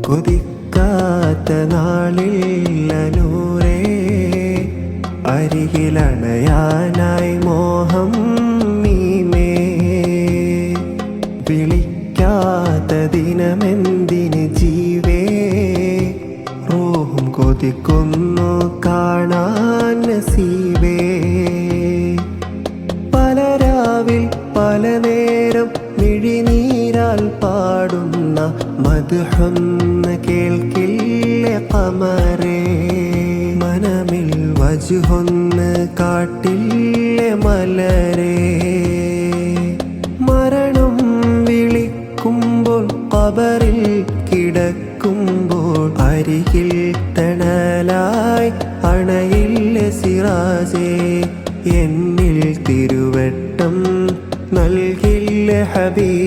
കൊതിക്കാത്ത നാളില്ല നൂറേ, അരികിലണയാനായി മോഹം നീമേ. വിളിക്കാത്ത ദിനമെന്തിന് ജീവേ, റൂഹും കൊതിക്കുന്നു കാണാൻ നസീബേ. പലരാവിൽ പല നേരം മിഴിനീരാൽ പാടുന്ന മദ്ഹൊന്ന് കേൾക്കില്ലേ ഖമറേ. മനമിൽ വജ്ഹൊന്ന് കാട്ടില്ലേ മലരേ. മരണം വിളിക്കുമ്പോൾ ഖബറിൽ കിടക്കുമ്പോൾ അരികിൽ തണലായി അണയില്ലേ സിറാജേ. എന്നിൽ തിരുവട്ടം നൽകില്ലേ ഹബീബേ.